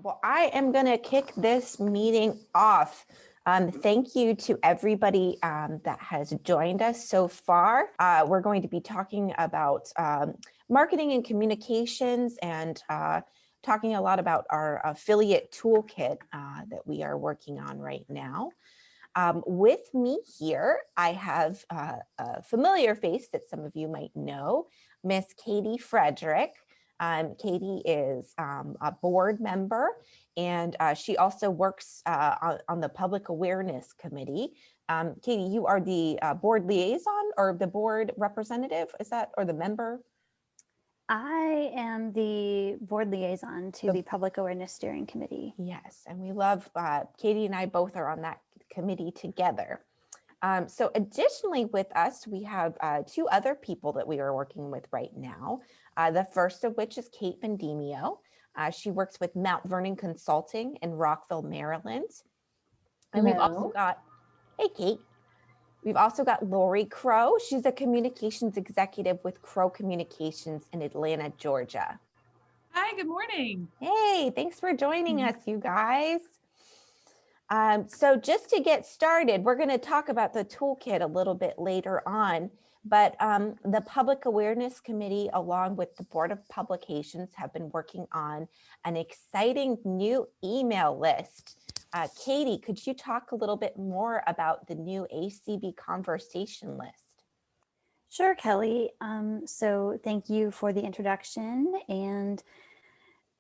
Well, I am going to kick this meeting off. Thank you to everybody that has joined us so far. We're going to be talking about marketing and communications and talking a lot about our affiliate toolkit that we are working on right now. With me here, I have a familiar face that some of you might know, Miss Katie Frederick. Katie is a board member, and she also works on the Public Awareness Committee. Katie, you are the board liaison or the board representative, is that, or the member? I am the board liaison to the Public Awareness Steering Committee. Yes, and we love, Katie and I both are on that committee together. So additionally with us, we have two other people that we are working with right now. The first of which is Kate Vendimio. She works with Mount Vernon Consulting in Rockville, Maryland. And we've also got, hey Kate, we've also got Lori Crow. She's a communications executive with Crow Communications in Atlanta, Georgia. Hi, good morning. Hey, thanks for joining us, you guys. So just to get started, we're going to talk about the toolkit a little bit later on, but the Public Awareness Committee, along with the Board of Publications, have been working on an exciting new email list. Katie, could you talk a little bit more about the new ACB conversation list? Sure, Kelly. So thank you for the introduction. And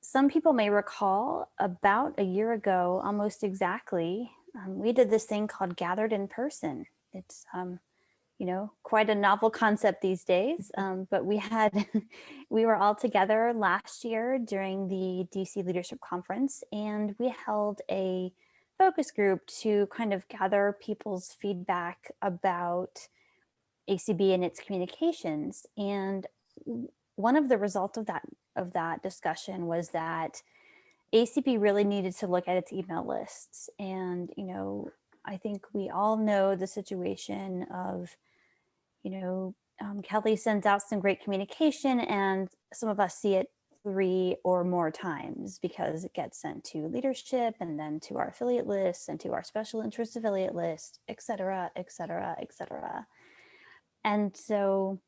some people may recall about a year ago, almost exactly, we did this thing called Gathered in Person. It's, quite a novel concept these days, but we were all together last year during the DC Leadership Conference, and we held a focus group to kind of gather people's feedback about ACB and its communications. And one of the results of that discussion was that ACB really needed to look at its email lists. And, I think we all know the situation of, Kelly sends out some great communication and some of us see it 3 or more times because it gets sent to leadership and then to our affiliate list and to our special interest affiliate list, et cetera, et cetera, et cetera. And so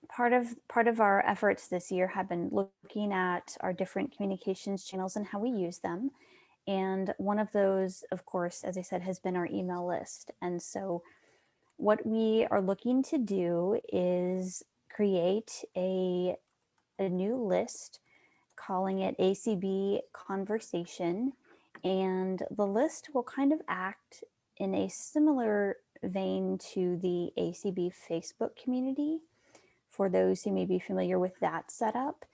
part of our efforts this year have been looking at our different communications channels and how we use them. And one of those, of course, as I said, has been our email list. And so what we are looking to do is create a new list, calling it ACB Conversation. And the list will kind of act in a similar vein to the ACB Facebook community, for those who may be familiar with that setup.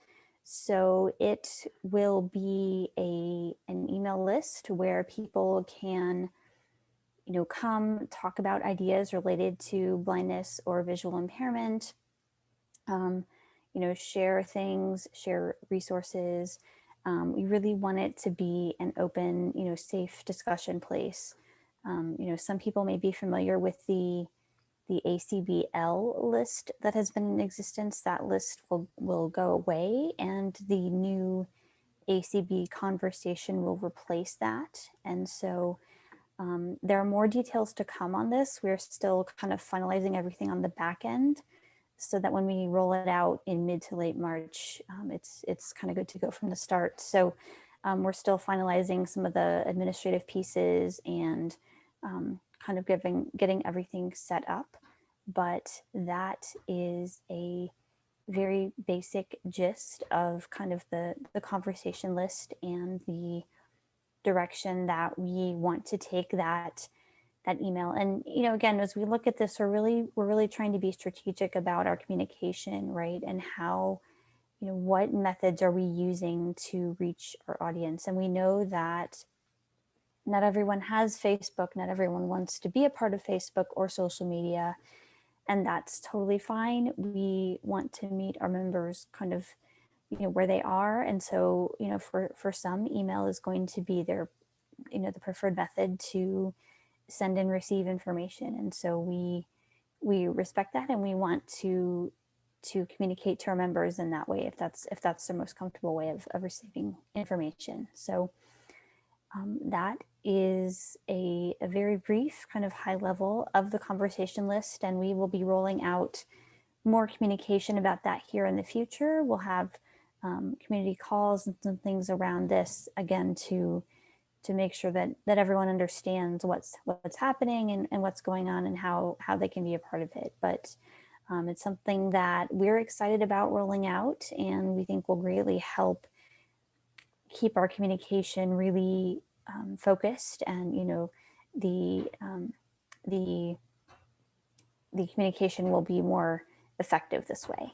So it will be an email list where people can, come talk about ideas related to blindness or visual impairment, share things, share resources. We really want it to be an open, safe discussion place. Some people may be familiar with the ACBL list that has been in existence. That list will go away, and the new ACB conversation will replace that. And so there are more details to come on this. We're still kind of finalizing everything on the back end so that when we roll it out in mid to late March, it's kind of good to go from the start. So we're still finalizing some of the administrative pieces and kind of getting everything set up, but that is a very basic gist of kind of the conversation list and the direction that we want to take that email. And again, as we look at this, we're really trying to be strategic about our communication, right? And how, what methods are we using to reach our audience? And we know that not everyone has Facebook, not everyone wants to be a part of Facebook or social media, and that's totally fine. We want to meet our members kind of, where they are. And so, for some, email is going to be their, the preferred method to send and receive information. And so we respect that, and we want to to communicate to our members in that way, if that's the most comfortable way of receiving information. So that is a very brief kind of high level of the conversation list, and we will be rolling out more communication about that here in the future. We'll have community calls and some things around this, again, to make sure that everyone understands what's happening and what's going on and how they can be a part of it. But it's something that we're excited about rolling out, and we think will greatly help keep our communication really focused, and the communication will be more effective this way.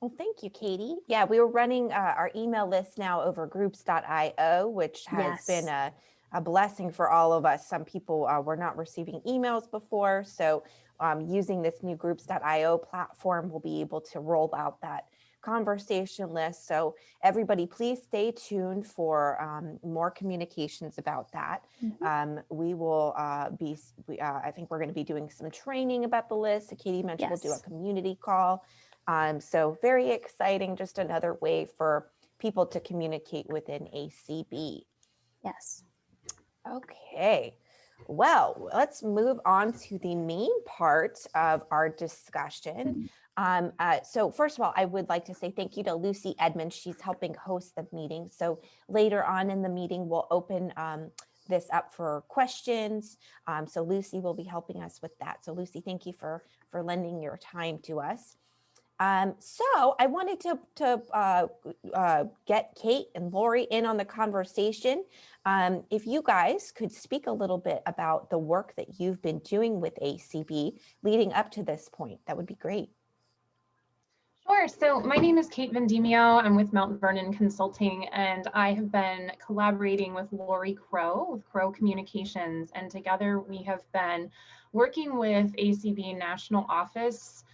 Well, thank you, Katie. Yeah, we were running our email list now over groups.io, which has been a blessing for all of us. Some people were not receiving emails before, so using this new groups.io platform, we'll be able to roll out that conversation list. So everybody, please stay tuned for more communications about that. We will I think we're going to be doing some training about the list. Katie mentioned we'll do a community call. So very exciting, just another way for people to communicate within ACB. Yes. Okay. Well, let's move on to the main part of our discussion. So first of all, I would like to say thank you to Lucy Edmonds. She's helping host the meeting. So later on in the meeting, we'll open this up for questions. So Lucy will be helping us with that. So Lucy, thank you for lending your time to us. So I wanted to get Kate and Lori in on the conversation. If you guys could speak a little bit about the work that you've been doing with ACB leading up to this point, that would be great. Sure. So my name is Kate Vendimio. I'm with Mount Vernon Consulting, and I have been collaborating with Lori Crow with Crow Communications. And together we have been working with ACB National Office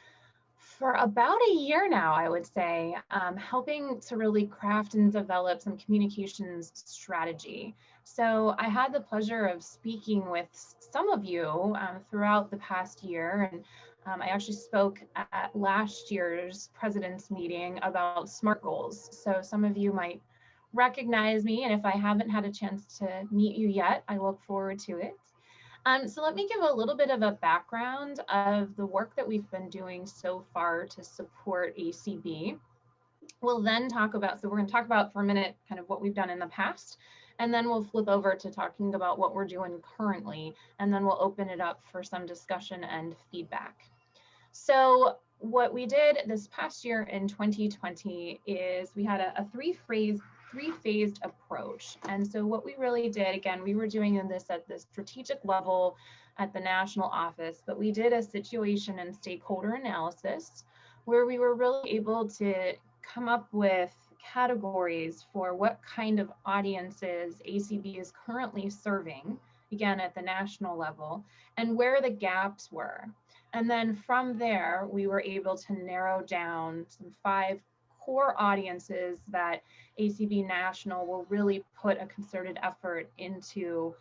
for about a year now, I would say, helping to really craft and develop some communications strategy. So I had the pleasure of speaking with some of you throughout the past year, and I actually spoke at last year's president's meeting about SMART goals. So some of you might recognize me, and if I haven't had a chance to meet you yet, I look forward to it. So let me give a little bit of a background of the work that we've been doing so far to support ACB. We'll then talk about, so we're going to talk about for a minute kind of what we've done in the past, and then we'll flip over to talking about what we're doing currently, and then we'll open it up for some discussion and feedback. So what we did this past year in 2020 is we had a three-phased approach. And so what we really did, again, we were doing this at the strategic level at the national office, but we did a situation and stakeholder analysis where we were really able to come up with categories for what kind of audiences ACB is currently serving, again, at the national level, and where the gaps were. And then from there, we were able to narrow down some 5 core audiences that ACB National will really put a concerted effort into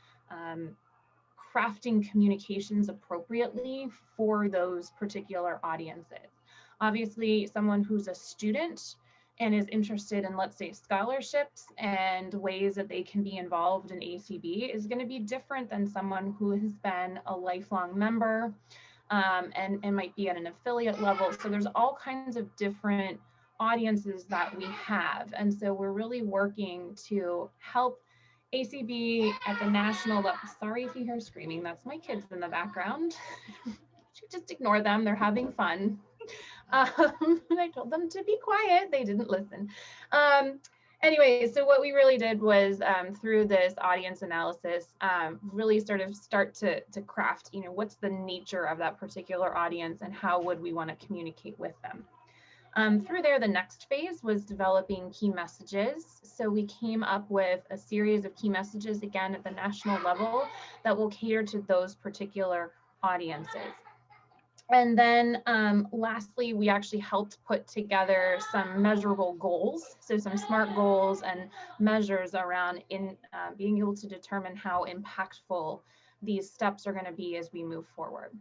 crafting communications appropriately for those particular audiences. Obviously, someone who's a student and is interested in, let's say, scholarships and ways that they can be involved in ACB is going to be different than someone who has been a lifelong member and might be at an affiliate level. So there's all kinds of different audiences that we have. And so we're really working to help ACB at the national level. Sorry if you hear screaming, that's my kids in the background. Just ignore them, they're having fun. I told them to be quiet, they didn't listen. Anyway, so what we really did was through this audience analysis, really start to craft, what's the nature of that particular audience and how would we want to communicate with them. Through there, the next phase was developing key messages. So we came up with a series of key messages, again, at the national level that will cater to those particular audiences. And then lastly, we actually helped put together some measurable goals. So some SMART goals and measures around being able to determine how impactful these steps are going to be as we move forward.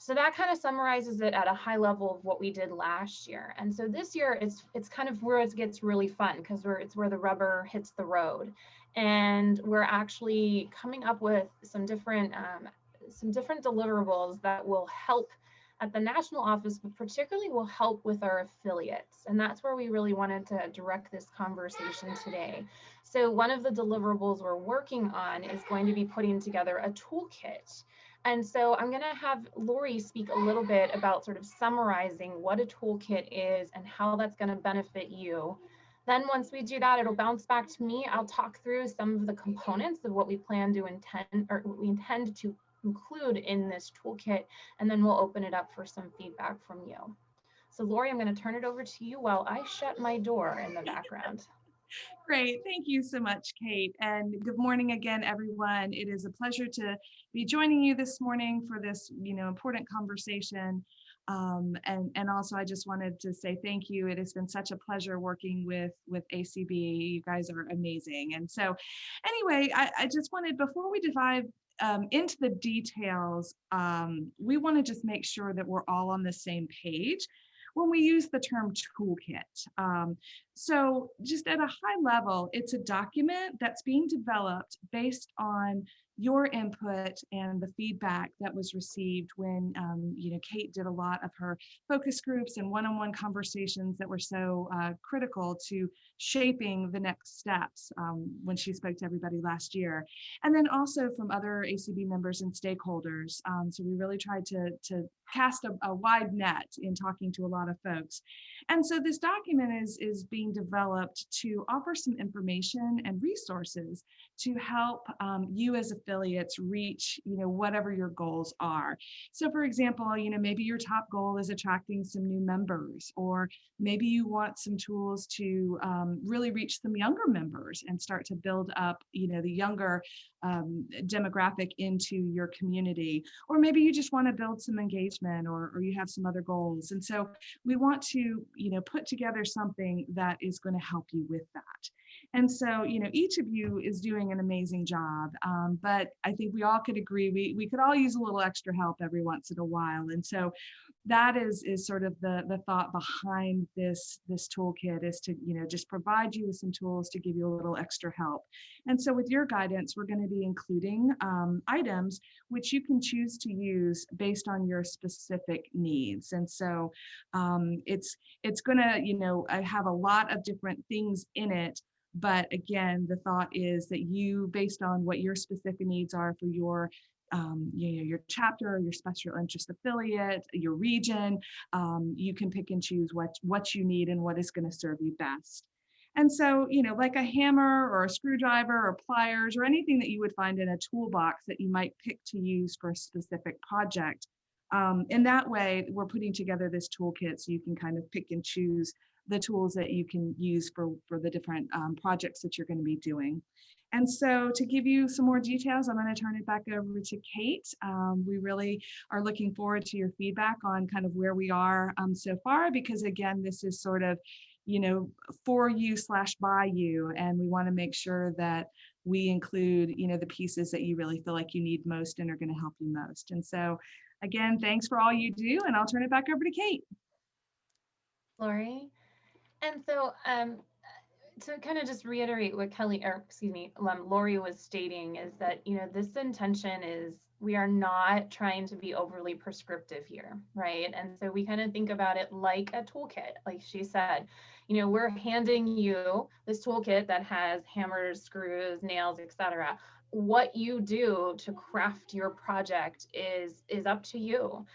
So that kind of summarizes it at a high level of what we did last year. And so this year it's kind of where it gets really fun, because it's where the rubber hits the road. And we're actually coming up with some different deliverables that will help at the national office, but particularly will help with our affiliates. And that's where we really wanted to direct this conversation today. So one of the deliverables we're working on is going to be putting together a toolkit. And so I'm going to have Lori speak a little bit about sort of summarizing what a toolkit is and how that's going to benefit you. Then once we do that, it'll bounce back to me. I'll talk through some of the components of what we plan to intend to include in this toolkit, and then we'll open it up for some feedback from you. So Lori, I'm going to turn it over to you while I shut my door in the background. Great. Thank you so much, Kate. And good morning again, everyone. It is a pleasure to be joining you this morning for this, important conversation. And also, I just wanted to say thank you. It has been such a pleasure working with ACB. You guys are amazing. And so anyway, I just wanted, before we dive into the details, we want to just make sure that we're all on the same page when we use the term toolkit. So just at a high level, it's a document that's being developed based on your input and the feedback that was received when Kate did a lot of her focus groups and one-on-one conversations that were so critical to shaping the next steps when she spoke to everybody last year. And then also from other ACB members and stakeholders. So we really tried to cast a wide net in talking to a lot of folks. And so this document is being developed to offer some information and resources to help you as affiliates reach, whatever your goals are. So for example, maybe your top goal is attracting some new members, or maybe you want some tools to really reach some younger members and start to build up, the younger demographic into your community. Or maybe you just want to build some engagement, or you have some other goals. And so we want to, put together something that is going to help you with that. And so, each of you is doing an amazing job, but I think we all could agree we could all use a little extra help every once in a while. And so that is sort of the thought behind this toolkit, is to, just provide you with some tools to give you a little extra help. And so with your guidance, we're going to be including items which you can choose to use based on your specific needs. And so it's going to, have a lot of different things in it. But again, the thought is that you, based on what your specific needs are for your your chapter, your special interest affiliate, your region, you can pick and choose what you need and what is going to serve you best. And so, like a hammer or a screwdriver or pliers or anything that you would find in a toolbox that you might pick to use for a specific project. In that way, we're putting together this toolkit so you can kind of pick and choose the tools that you can use for the different projects that you're going to be doing. And so to give you some more details, I'm going to turn it back over to Kate. We really are looking forward to your feedback on kind of where we are so far, because again, this is sort of, for you / by you. And we want to make sure that we include, the pieces that you really feel like you need most and are going to help you most. And so again, thanks for all you do, and I'll turn it back over to Kate. Lori. And so to kind of just reiterate what Lori was stating, is that, this intention is, we are not trying to be overly prescriptive here, right? And so we kind of think about it like a toolkit, like she said, we're handing you this toolkit that has hammers, screws, nails, etc. What you do to craft your project is up to you.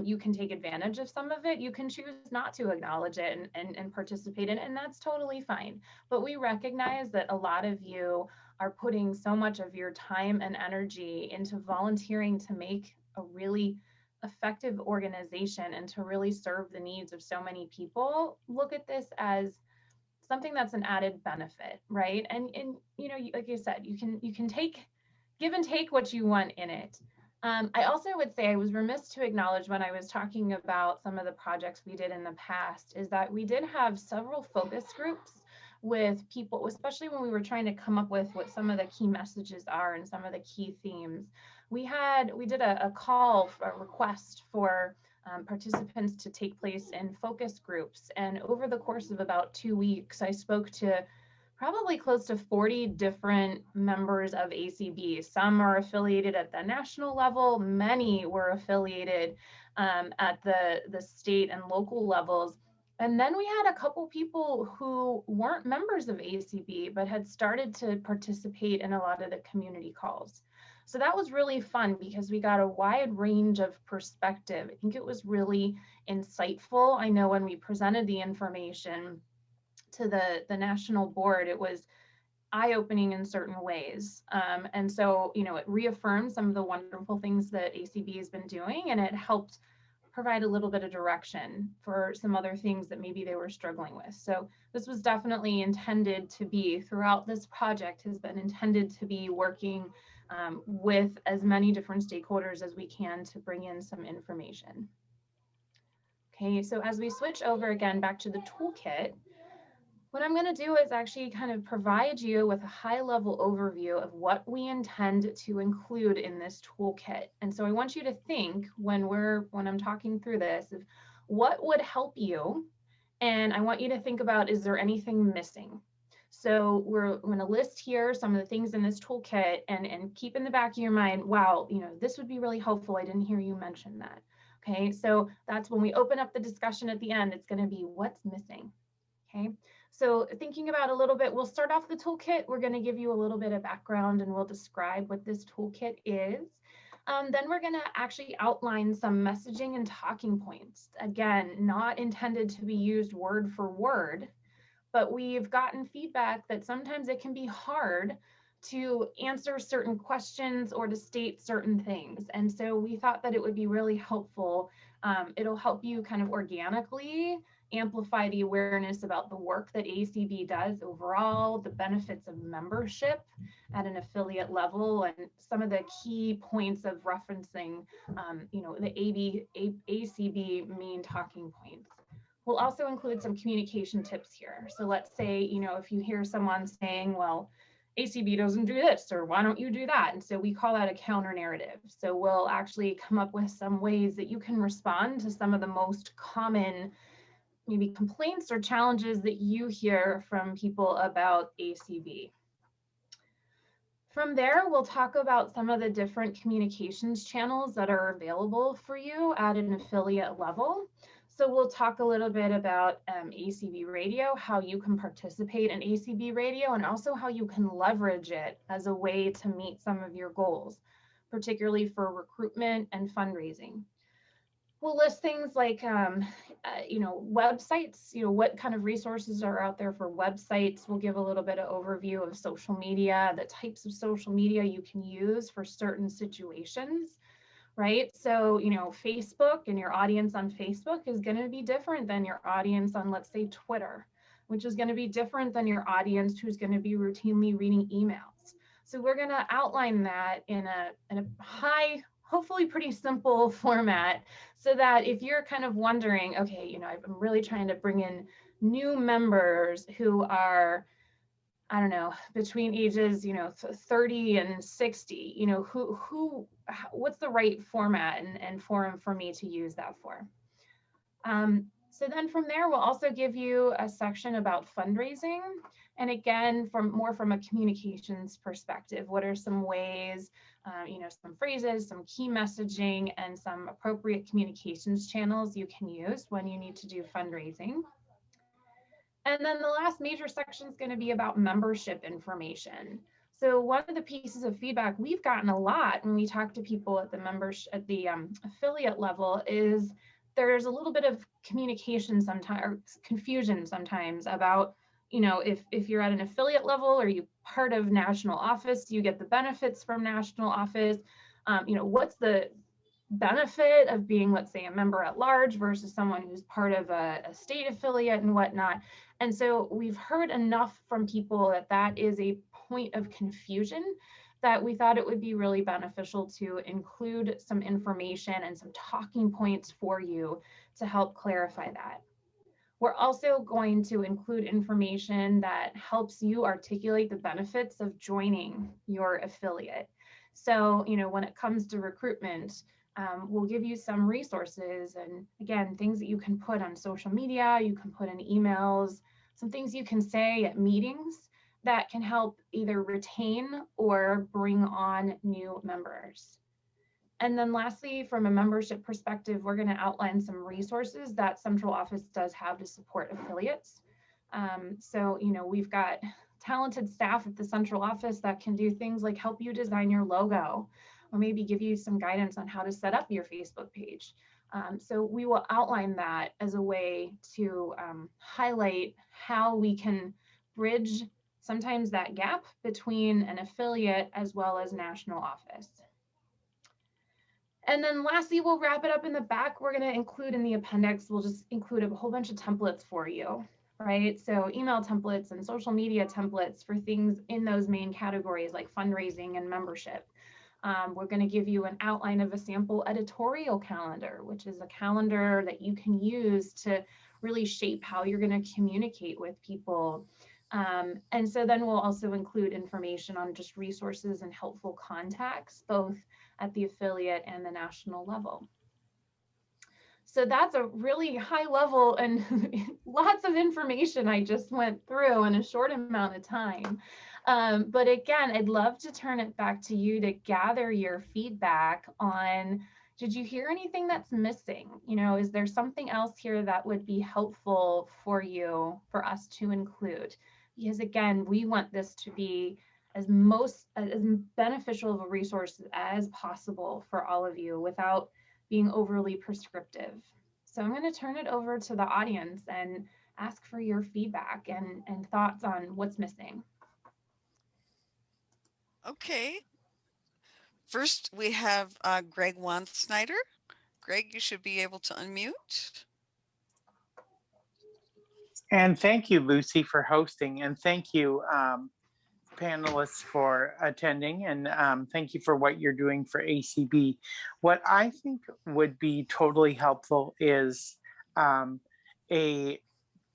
You can take advantage of some of it. You can choose not to acknowledge it and participate in it, and that's totally fine. But we recognize that a lot of you are putting so much of your time and energy into volunteering to make a really effective organization and to really serve the needs of so many people. Look at this as something that's an added benefit, right? And like you said, you can give and take what you want in it. I also would say, I was remiss to acknowledge when I was talking about some of the projects we did in the past, is that we did have several focus groups with people, especially when we were trying to come up with what some of the key messages are and some of the key themes. we did a call, a request for participants to take place in focus groups. And over the course of about 2 weeks, I spoke to probably close to 40 different members of ACB. Some are affiliated at the national level, many were affiliated at the state and local levels. And then we had a couple people who weren't members of ACB, but had started to participate in a lot of the community calls. So that was really fun because we got a wide range of perspective. I think it was really insightful. I know when we presented the information to the national board, it was eye-opening in certain ways. And so, it reaffirmed some of the wonderful things that ACB has been doing, and it helped provide a little bit of direction for some other things that maybe they were struggling with. So this was definitely intended to be, throughout this project, has been intended to be working with as many different stakeholders as we can to bring in some information. Okay, so as we switch over again back to the toolkit, what I'm going to do is actually kind of provide you with a high-level overview of what we intend to include in this toolkit. And so I want you to think when I'm talking through this of what would help you, and I want you to think about, is there anything missing? So I'm going to list here some of the things in this toolkit, and keep in the back of your mind, wow, this would be really helpful. I didn't hear you mention that. Okay, so that's when we open up the discussion at the end, it's going to be what's missing. Okay, so thinking about a little bit, we'll start off the toolkit. We're going to give you a little bit of background and we'll describe what this toolkit is. Then we're going to actually outline some messaging and talking points. Again, not intended to be used word for word, but we've gotten feedback that sometimes it can be hard to answer certain questions or to state certain things. And so we thought that it would be really helpful. It'll help you kind of organically amplify the awareness about the work that ACB does overall, the benefits of membership at an affiliate level, and some of the key points of referencing, the ACB main talking points. We'll also include some communication tips here. So let's say, if you hear someone saying, well, ACB doesn't do this, or why don't you do that? And so we call that a counter narrative. So we'll actually come up with some ways that you can respond to some of the most common maybe complaints or challenges that you hear from people about ACB. From there, we'll talk about some of the different communications channels that are available for you at an affiliate level. So we'll talk a little bit about ACB radio, how you can participate in ACB radio, and also how you can leverage it as a way to meet some of your goals, particularly for recruitment and fundraising. We'll list things like, websites, what kind of resources are out there for websites. We'll give a little bit of overview of social media, the types of social media you can use for certain situations, right? So, Facebook and your audience on Facebook is going to be different than your audience on, let's say, Twitter, which is going to be different than your audience who's going to be routinely reading emails. So we're going to outline that in a high, hopefully pretty simple format, so that if you're kind of wondering, okay, I'm really trying to bring in new members who are, I don't know, between ages, 30 and 60, what's the right format and forum for me to use that for? So then from there, we'll also give you a section about fundraising. And again, from a communications perspective, what are some ways, some phrases, some key messaging, and some appropriate communications channels you can use when you need to do fundraising. And then the last major section is going to be about membership information. So one of the pieces of feedback we've gotten a lot when we talk to people at the affiliate level is there's a little bit of communication sometimes, or confusion sometimes about, if you're at an affiliate level or you part of national office, you get the benefits from national office. What's the benefit of being, let's say, a member at large versus someone who's part of a state affiliate and whatnot. And so we've heard enough from people that is a point of confusion that we thought it would be really beneficial to include some information and some talking points for you to help clarify that. We're also going to include information that helps you articulate the benefits of joining your affiliate. So, when it comes to recruitment, we'll give you some resources, and again, things that you can put on social media, you can put in emails, some things you can say at meetings that can help either retain or bring on new members. And then lastly, from a membership perspective, we're going to outline some resources that central office does have to support affiliates. So, we've got talented staff at the central office that can do things like help you design your logo, or maybe give you some guidance on how to set up your Facebook page. So we will outline that as a way to highlight how we can bridge sometimes that gap between an affiliate as well as national office. And then lastly, we'll wrap it up in the back. We're going to include in the appendix, we'll just include a whole bunch of templates for you, right? So email templates and social media templates for things in those main categories like fundraising and membership. We're going to give you an outline of a sample editorial calendar, which is a calendar that you can use to really shape how you're going to communicate with people. And so then we'll also include information on just resources and helpful contacts, both at the affiliate and the national level. So that's a really high level and lots of information I just went through in a short amount of time. But again, I'd love to turn it back to you to gather your feedback on, did you hear anything that's missing? Is there something else here that would be helpful for you, for us to include? Because again, we want this to be as beneficial of a resource as possible for all of you without being overly prescriptive. So I'm going to turn it over to the audience and ask for your feedback and thoughts on what's missing. Okay. First, we have Juan Snyder. Greg, you should be able to unmute. And thank you, Lucy, for hosting, and thank you, panelists, for attending, and thank you for what you're doing for ACB. What I think would be totally helpful is a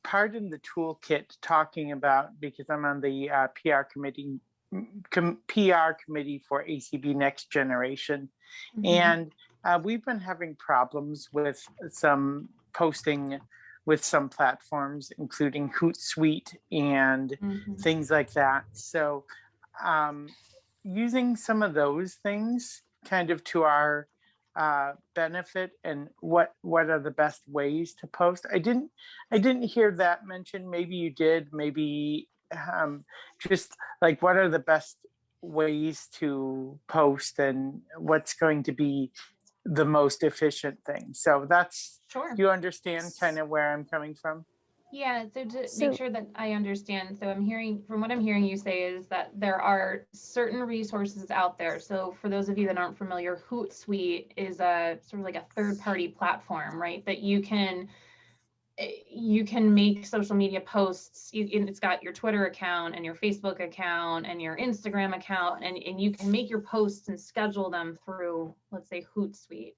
part in the toolkit talking about, because I'm on the PR committee for ACB Next Generation, and we've been having problems with some posting with some platforms, including Hootsuite and things like that. So using some of those things kind of to our benefit, and what are the best ways to post. I didn't hear that mentioned. Maybe you did. Maybe just like, what are the best ways to post and what's going to be the most efficient thing. So that's, Sure. You understand kind of where I'm coming from? Yeah, so to make sure that I understand, so from what I'm hearing you say is that there are certain resources out there. So for those of you that aren't familiar, Hootsuite is a sort of like a third-party platform, right? That you can make social media posts. It's got your Twitter account and your Facebook account and your Instagram account, and you can make your posts and schedule them through, let's say, Hootsuite.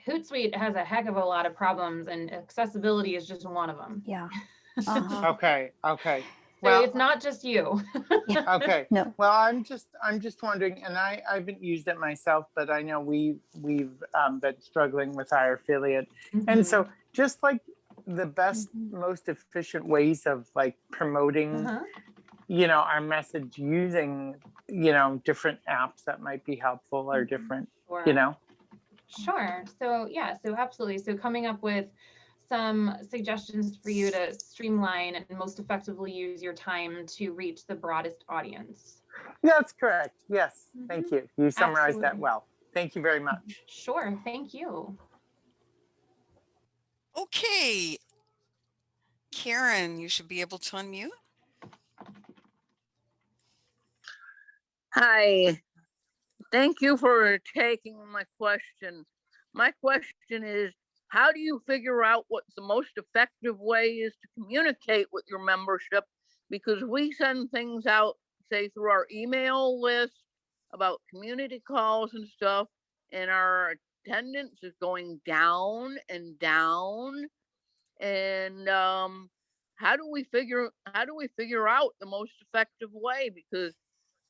Hootsuite has a heck of a lot of problems, and accessibility is just one of them. Yeah. Okay. So it's not just you. Okay. No. Well, I'm just wondering, and I haven't used it myself, but I know we've been struggling with our affiliate, and so just like the best, most efficient ways of like promoting, our message using, different apps that might be helpful or different, Sure. So yeah, so absolutely. So coming up with some suggestions for you to streamline and most effectively use your time to reach the broadest audience. That's correct. Yes. Thank you. You summarized that well. Thank you very much. Sure. Thank you. Okay. Karen, you should be able to unmute. Hi. Thank you for taking my question. My question is, how do you figure out what the most effective way is to communicate with your membership? Because we send things out, say, through our email list about community calls and stuff, and our attendance is going down and down. And how do we figure out the most effective way? Because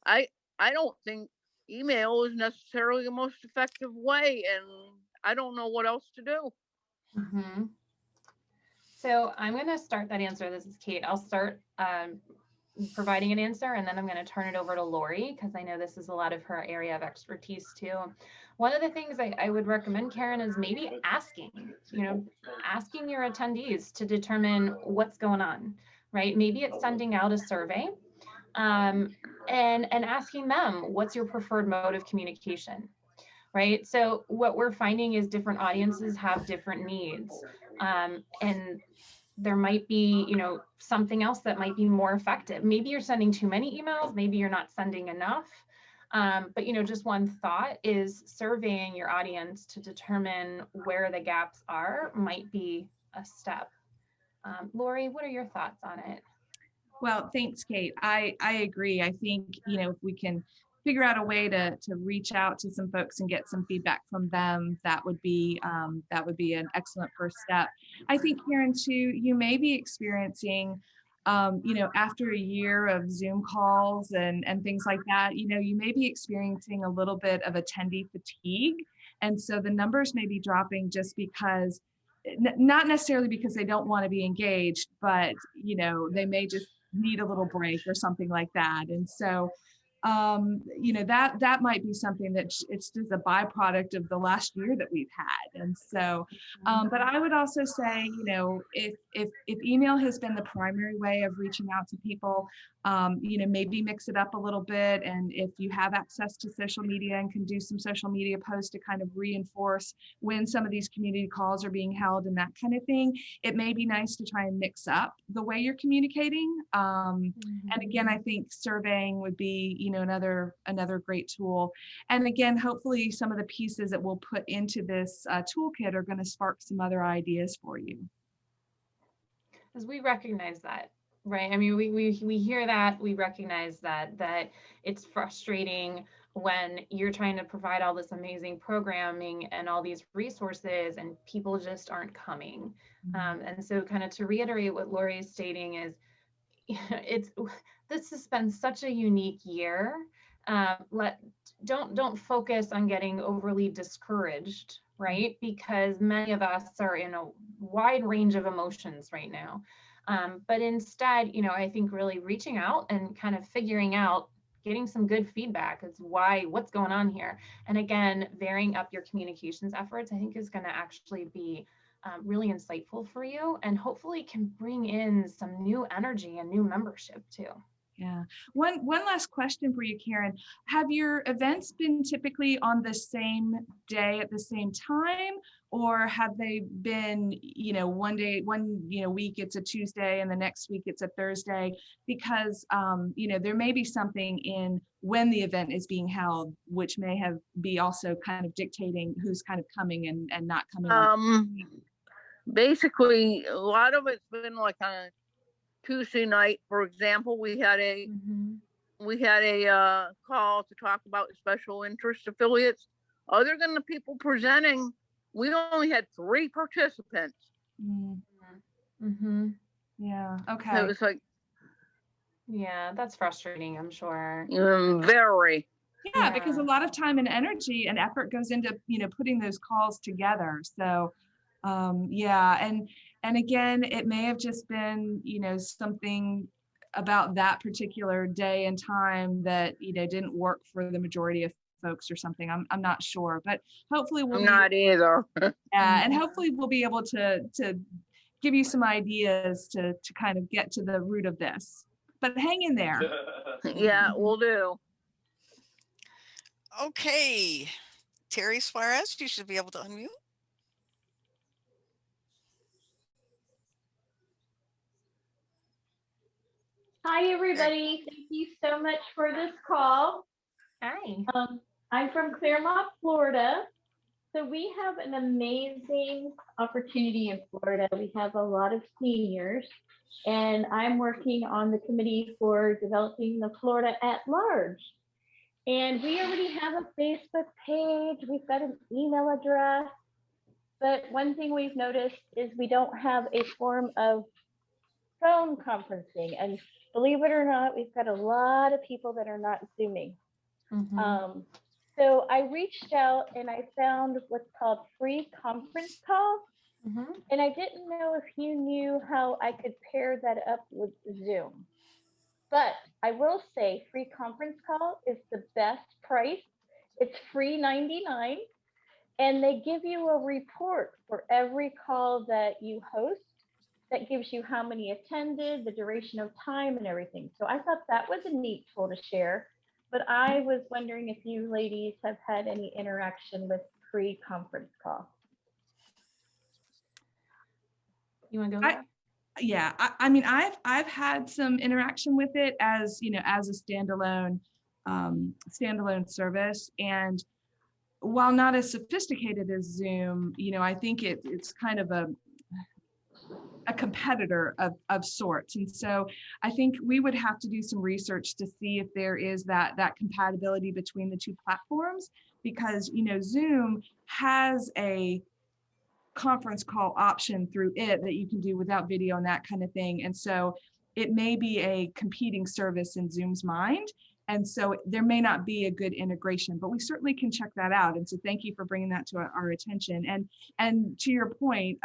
I don't think email is necessarily the most effective way, and I don't know what else to do. Mhm. So I'm going to start that answer. This is Kate. I'll start providing an answer, and then I'm going to turn it over to Lori, because I know this is a lot of her area of expertise too. One of the things I would recommend, Karen, is maybe asking your attendees to determine what's going on, right? Maybe it's sending out a survey and asking them, what's your preferred mode of communication, right? So what we're finding is different audiences have different needs. And there might be, something else that might be more effective. Maybe you're sending too many emails, maybe you're not sending enough. But just one thought is surveying your audience to determine where the gaps are might be a step. Lori, what are your thoughts on it? Well, thanks, Kate. I agree. I think, if we can figure out a way to reach out to some folks and get some feedback from them, that would be an excellent first step. I think, Karen, too, you may be experiencing, after a year of Zoom calls and things like that, you may be experiencing a little bit of attendee fatigue. And so the numbers may be dropping just because, not necessarily because they don't want to be engaged, but, they may just need a little break or something like that. And so, that might be something that it's just a byproduct of the last year that we've had. And so, but I would also say, if email has been the primary way of reaching out to people, maybe mix it up a little bit. And if you have access to social media and can do some social media posts to kind of reinforce when some of these community calls are being held and that kind of thing, it may be nice to try and mix up the way you're communicating. And again, I think surveying would be, another great tool. And again, hopefully some of the pieces that we'll put into this toolkit are going to spark some other ideas for you. Because we recognize that, right? I mean, we hear that, we recognize that it's frustrating when you're trying to provide all this amazing programming and all these resources and people just aren't coming. And so kind of to reiterate what Lori is stating is, this has been such a unique year. Don't focus on getting overly discouraged, right? Because many of us are in a wide range of emotions right now. But instead, I think really reaching out and kind of figuring out, getting some good feedback is what's going on here. And again, varying up your communications efforts, I think is going to actually be really insightful for you, and hopefully can bring in some new energy and new membership too. Yeah. One last question for you, Karen. Have your events been typically on the same day at the same time, or have they been, one week it's a Tuesday and the next week it's a Thursday? Because, there may be something in when the event is being held, which may be also kind of dictating who's kind of coming and not coming. Basically, a lot of it's been like on a Tuesday night, for example. We had a call to talk about special interest affiliates. Other than the people presenting, we only had 3 participants. Yeah. Okay. So it was like, yeah, that's frustrating, I'm sure. Very. Yeah, because a lot of time and energy and effort goes into putting those calls together. So and again, it may have just been something about that particular day and time that didn't work for the majority of folks or something. I'm not sure, but hopefully we'll not either. Yeah, and hopefully we'll be able to give you some ideas to kind of get to the root of this. But hang in there. Yeah, we'll do. Okay, Terry Suarez, you should be able to unmute. Hi, everybody. Thank you so much for this call. Hi. I'm from Claremont, Florida. So we have an amazing opportunity in Florida. We have a lot of seniors, and I'm working on the committee for developing the Florida at large. And we already have a Facebook page. We've got an email address. But one thing we've noticed is we don't have a form of phone conferencing. And believe it or not, we've got a lot of people that are not Zooming. Mhm. So I reached out and I found what's called free conference call. Mhm. And I didn't know if you knew how I could pair that up with Zoom. But I will say free conference call is the best price. It's free 99, and they give you a report for every call that you host that gives you how many attended, the duration of time, and everything. So I thought that was a neat tool to share. But I was wondering if you ladies have had any interaction with free conference call. You want to go? I- Yeah, I mean, I've had some interaction with it as, you know, as a standalone service. And while not as sophisticated as Zoom, you know, I think it's kind of a competitor of sorts. And so I think we would have to do some research to see if there is that compatibility between the two platforms, because, you know, Zoom has a conference call option through it that you can do without video and that kind of thing. And so it may be a competing service in Zoom's mind. And so there may not be a good integration, but we certainly can check that out. And so thank you for bringing that to our attention. And to your point,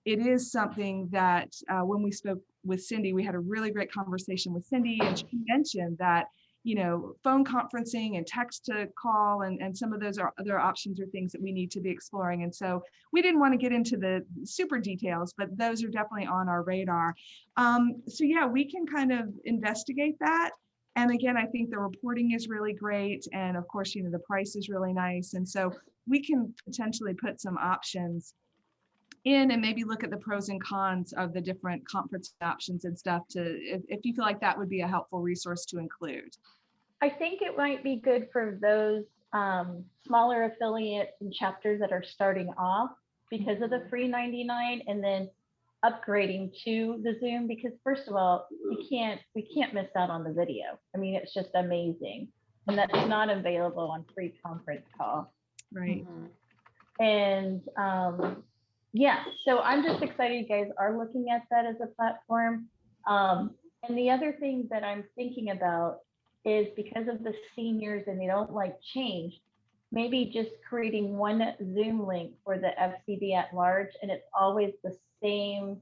it is something that when we spoke with Cindy, we had a really great conversation with Cindy, and she mentioned that, you know, phone conferencing and text to call and some of those are other options or things that we need to be exploring. And so we didn't want to get into the super details, but those are definitely on our radar. So yeah, we can kind of investigate that. And again, I think the reporting is really great. And of course, you know, the price is really nice. And so we can potentially put some options in and maybe look at the pros and cons of the different conference options and stuff to, if you feel like that would be a helpful resource to include. I think it might be good for those smaller affiliates and chapters that are starting off because of the free 99, and then upgrading to the Zoom, because first of all, we can't miss out on the video. I mean, it's just amazing. And that's not available on free conference call. Right. And yeah, so I'm just excited you guys are looking at that as a platform. And the other thing that I'm thinking about is because of the seniors and they don't like change, maybe just creating one Zoom link for the FCB at large, and it's always the same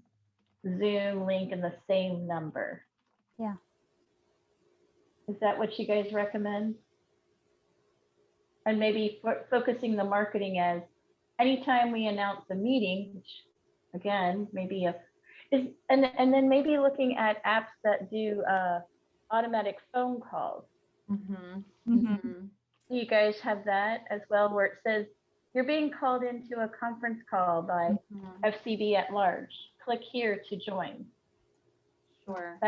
Zoom link and the same number. Yeah. Is that what you guys recommend? And maybe focusing the marketing as anytime we announce a meeting, which again, maybe and then maybe looking at apps that do automatic phone calls. Do you guys have that as well, where it says you're being called into a conference call by FCB at large? Click here to join. Sure.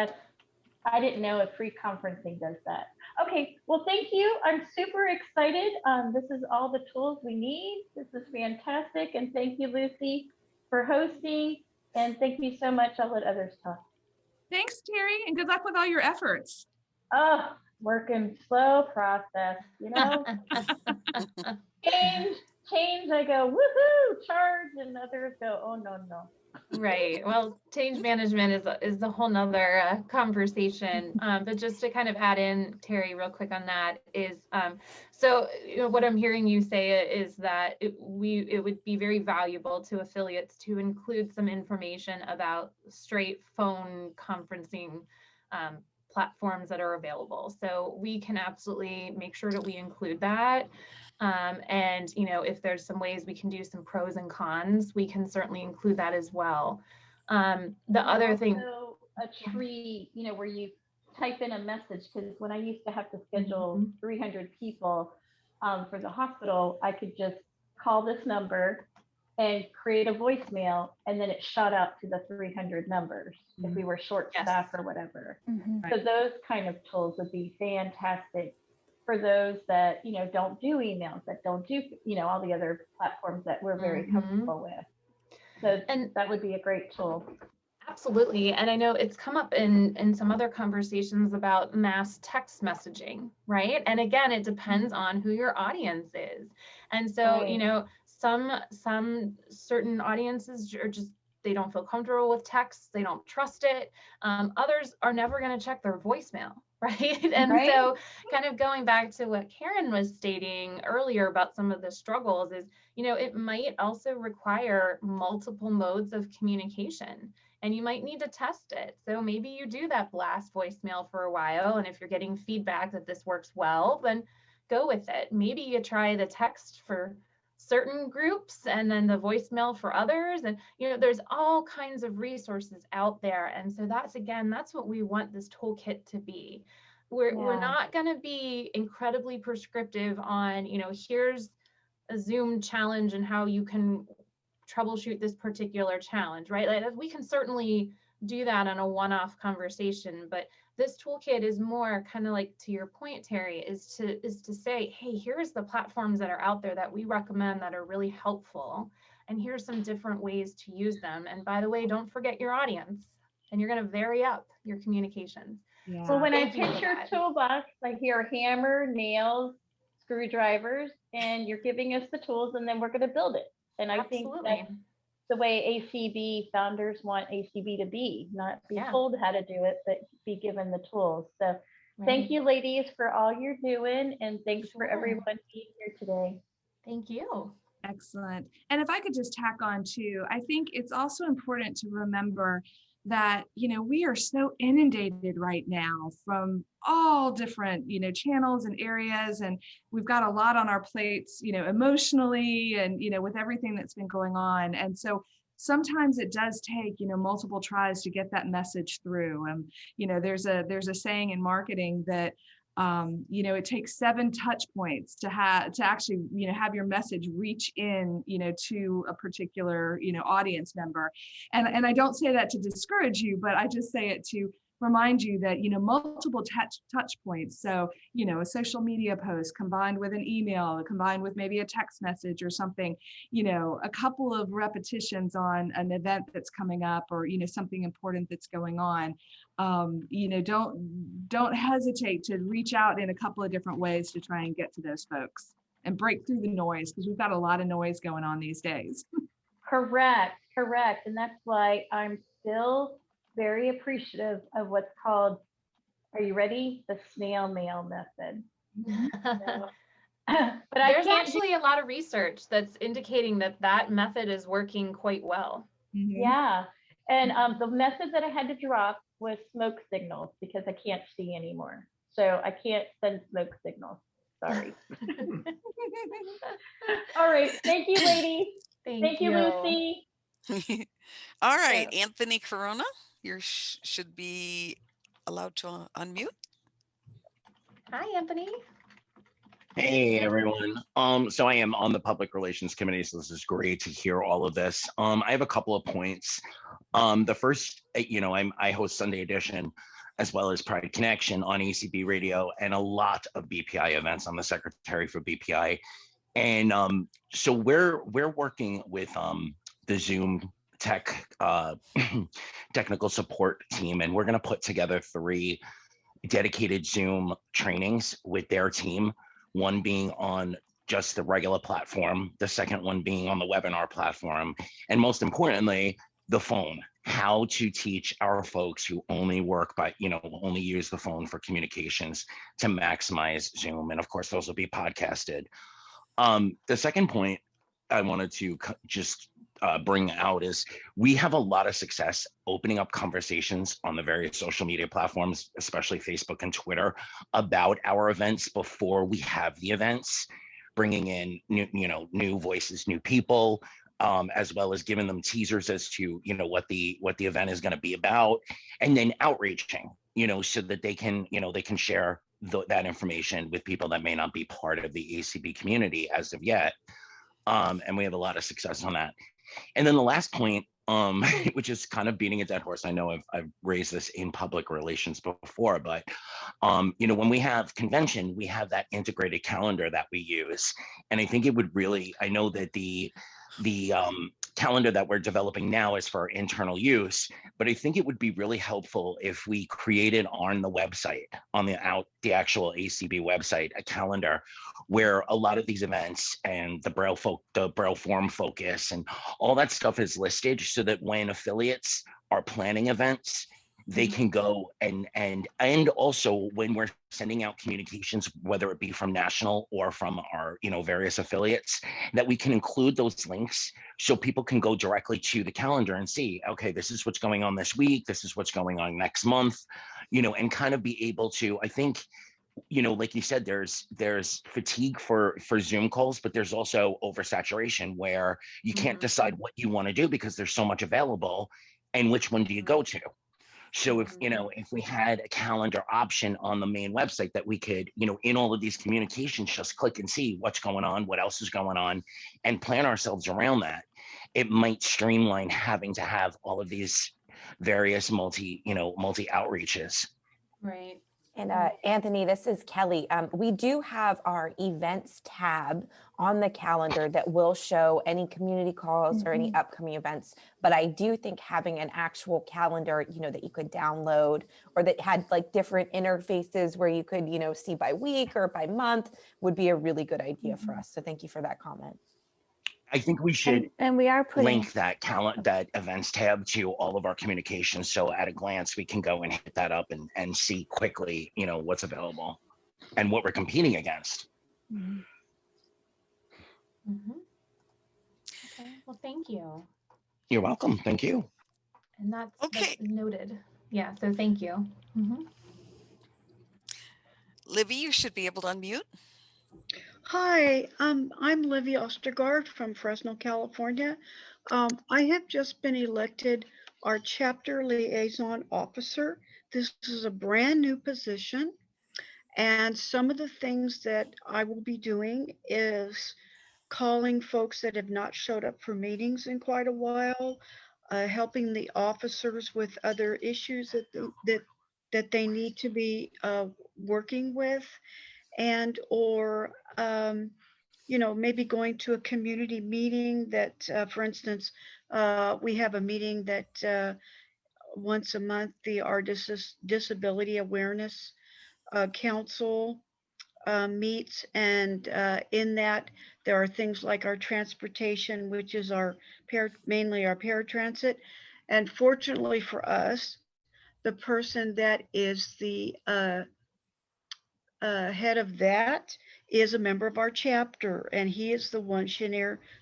I didn't know if free conferencing does that. Okay, well, thank you. I'm super excited. This is all the tools we need. This is fantastic. And thank you, Lucy, for hosting. And thank you so much. I'll let others talk. Thanks, Terry, and good luck with all your efforts. Oh, working slow process, you know? change, I go, woohoo, charge, and others go, oh, no. Right. Well, change management is a whole nother conversation. But just to kind of add in, Terry, real quick on that is, so you know, what I'm hearing you say is that it would be very valuable to affiliates to include some information about straight phone conferencing platforms that are available. So we can absolutely make sure that we include that. And, you know, if there's some ways we can do some pros and cons, we can certainly include that as well. The other thing. Also a tree, you know, where you type in a message, because when I used to have to schedule 300 people for the hospital, I could just call this number and create a voicemail, and then it shot out to the 300 numbers if we were short staffed or whatever. So those kind of tools would be fantastic for those that, you know, don't do emails, that don't do, you know, all the other platforms that we're very comfortable with. So that would be a great tool. Absolutely. And I know it's come up in some other conversations about mass text messaging, right? And again, it depends on who your audience is. And so, you know, some certain audiences are just, they don't feel comfortable with text, they don't trust it. Others are never going to check their voicemail, right? And Right. so kind of going back to what Karen was stating earlier about some of the struggles is, it might also require multiple modes of communication, and you might need to test it. So maybe you do that blast voicemail for a while, and if you're getting feedback that this works well, then go with it. Maybe you try the text for certain groups and then the voicemail for others. And, there's all kinds of resources out there. And so that's what we want this toolkit to be. We're Yeah. not going to be incredibly prescriptive on, here's a Zoom challenge and how you can troubleshoot this particular challenge, right? Like, we can certainly do that on a one-off conversation, but this toolkit is more kind of like, to your point, Terry, is to say, hey, here's the platforms that are out there that we recommend that are really helpful, and here's some different ways to use them. And by the way, don't forget your audience, and you're going to vary up your communications. Yeah. Well, when I Thank you for picture that. toolbox, I hear hammer, nails, screwdrivers, and you're giving us the tools, and then we're going to build it. And I think Absolutely. that's the way ACB founders want ACB to be, not be Yeah. told how to do it, but be given the tools. So thank you, ladies, for all you're doing, and thanks for Sure. everyone being here today. Thank you. Excellent. And if I could just tack on too, I think it's also important to remember that, we are so inundated right now from all different, channels and areas, and we've got a lot on our plates, emotionally and, with everything that's been going on. And so sometimes it does take, multiple tries to get that message through. There's a saying in marketing that it takes 7 touch points to actually, have your message reach in, to a particular, audience member. And I don't say that to discourage you, but I just say it to remind you that, multiple touch points. So, a social media post combined with an email, combined with maybe a text message or something, a couple of repetitions on an event that's coming up, or, something important that's going on. Don't hesitate to reach out in a couple of different ways to try and get to those folks and break through the noise, because we've got a lot of noise going on these days. Correct. And that's why I'm still very appreciative of what's called, are you ready? The snail mail method. But there's actually a lot of research that's indicating that method is working quite well. Mm-hmm. Yeah. And the method that I had to drop was smoke signals, because I can't see anymore. So I can't send smoke signals. Sorry. All right. Thank you, ladies. Thank you, Lucy. All right, Anthony Corona, you should be allowed to unmute. Hi, Anthony. Hey everyone. So I am on the public relations committee, so this is great to hear all of this. I have a couple of points. The first, I host Sunday Edition as well as Pride Connection on ACB Radio and a lot of BPI events. I'm the secretary for BPI, and so we're working with the Zoom technical support team, and we're going to put together 3 dedicated Zoom trainings with their team. One being on just the regular platform, the second one being on the webinar platform, and most importantly, the phone. How to teach our folks who only work by, only use the phone for communications to maximize Zoom. And of course, those will be podcasted. The second point I wanted to just bring out is we have a lot of success opening up conversations on the various social media platforms, especially Facebook and Twitter, about our events before we have the events, bringing in new voices, new people, as well as giving them teasers as to what the event is going to be about, and then outreaching, so that they can share that information with people that may not be part of the ACB community as of yet. And we have a lot of success on that. And then the last point, which is kind of beating a dead horse. I know I've raised this in public relations before, but when we have convention, we have that integrated calendar that we use. And I think it would really, I know that the calendar that we're developing now is for internal use, but I think it would be really helpful if we created on the website, on the actual ACB website, a calendar where a lot of these events and the Braille Forum focus and all that stuff is listed, so that when affiliates are planning events, they can go and also when we're sending out communications, whether it be from national or from our various affiliates, that we can include those links so people can go directly to the calendar and see, okay, this is what's going on this week, this is what's going on next month, and kind of be able to, I think, like you said, there's fatigue for Zoom calls, but there's also oversaturation where you can't decide what you want to do because there's so much available, and which one do you go to? So if we had a calendar option on the main website that we could, in all of these communications, just click and see what's going on, what else is going on, and plan ourselves around that, it might streamline having to have all of these various multi outreaches. Right. And Anthony, this is Kelly. We do have our events tab on the calendar that will show any community calls or any upcoming events. But I do think having an actual calendar, that you could download or that had like different interfaces where you could, see by week or by month would be a really good idea for us. So thank you for that comment. I think we should and we are putting link that events tab to all of our communications. So at a glance, we can go and hit that up and see quickly, what's available and what we're competing against. Okay, well, thank you. You're welcome. Thank you. And that's noted. Yeah, so thank you. Libby, you should be able to unmute. Hi, I'm Livy Ostergaard from Fresno, California. I have just been elected our chapter liaison officer. This is a brand new position, and some of the things that I will be doing is calling folks that have not showed up for meetings in quite a while, helping the officers with other issues that they need to be working with, and or maybe going to a community meeting that, for instance, we have a meeting that once a month, the Artists Disability Awareness Council meets, and in that there are things like our transportation, which is mainly our paratransit, and fortunately for us, the person that is the head of that is a member of our chapter, and he is the one,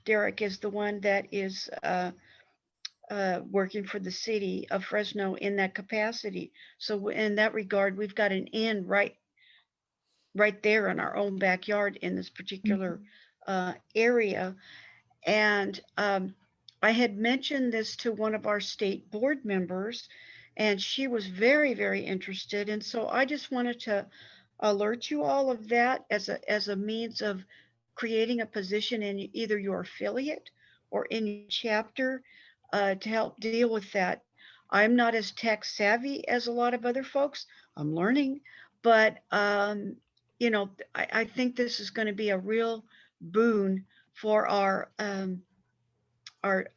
Derek is the one that is working for the city of Fresno in that capacity. So in that regard, we've got an in right there in our own backyard in this particular area. And I had mentioned this to one of our state board members, and she was very, very interested. And so I just wanted to alert you all of that as a means of creating a position in either your affiliate or in your chapter to help deal with that. I'm not as tech savvy as a lot of other folks. I'm learning, but I think this is going to be a real boon for our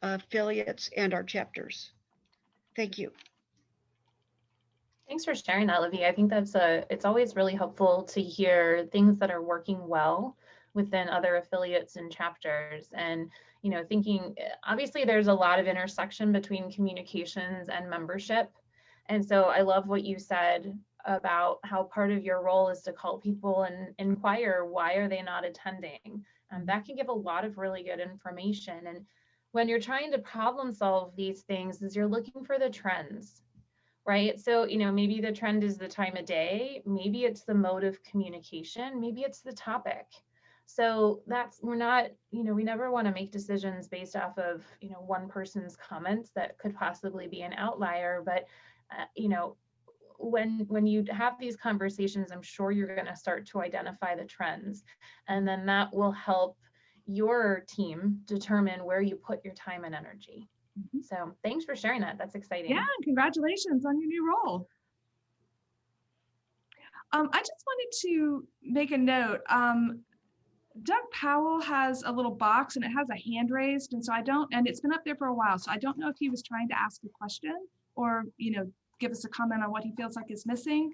affiliates and our chapters. Thank you. Thanks for sharing that, Livy. I think it's always really helpful to hear things that are working well within other affiliates and chapters. And, thinking, obviously there's a lot of intersection between communications and membership. And so I love what you said about how part of your role is to call people and inquire, why are they not attending? That can give a lot of really good information. And when you're trying to problem solve these things, is you're looking for the trends. Right. So, maybe the trend is the time of day, maybe it's the mode of communication, maybe it's the topic. So we never want to make decisions based off of, one person's comments that could possibly be an outlier. But, when you have these conversations, I'm sure you're going to start to identify the trends, and then that will help your team determine where you put your time and energy. So thanks for sharing that. That's exciting. Yeah, congratulations on your new role. I just wanted to make a note. Doug Powell has a little box and it has a hand raised, and so and it's been up there for a while, so I don't know if he was trying to ask a question or give us a comment on what he feels like is missing,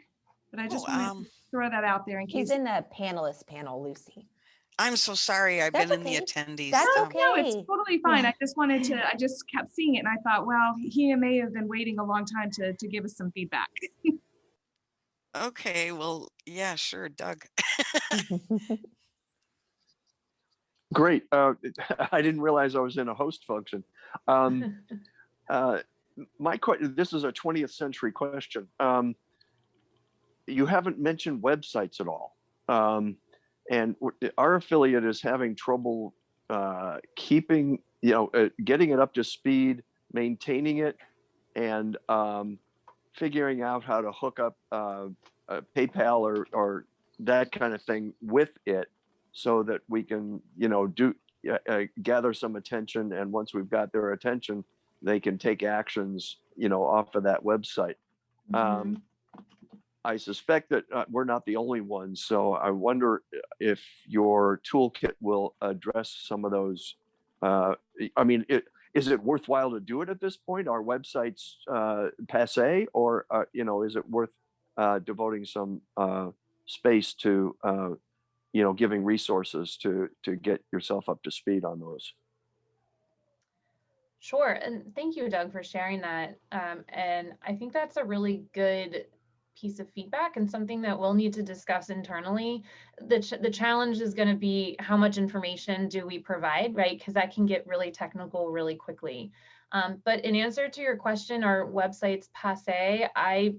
but I just wanted to throw that out there in case. He's in the panelist panel, Lucy. I'm so sorry. I've That's been in the okay. attendees. That's No, okay. no, it's totally fine. I just wanted to, I just kept seeing it and I thought, well, he may have been waiting a long time to give us some feedback. Okay, well, yeah, sure, Doug. Great. I didn't realize I was in a host function. This is a 20th century question. You haven't mentioned websites at all. And our affiliate is having trouble keeping, getting it up to speed, maintaining it, and figuring out how to hook up PayPal or that kind of thing with it, so that we can, gather some attention. And once we've got their attention, they can take actions, off of that website. I suspect that we're not the only ones. So I wonder if your toolkit will address some of those. Is it worthwhile to do it at this point? Are websites passe, or is it worth devoting some space to giving resources to get yourself up to speed on those? Sure. And thank you, Doug, for sharing that. And I think that's a really good piece of feedback and something that we'll need to discuss internally. The challenge is going to be how much information do we provide, right? Because that can get really technical really quickly. But in answer to your question, are websites passe? I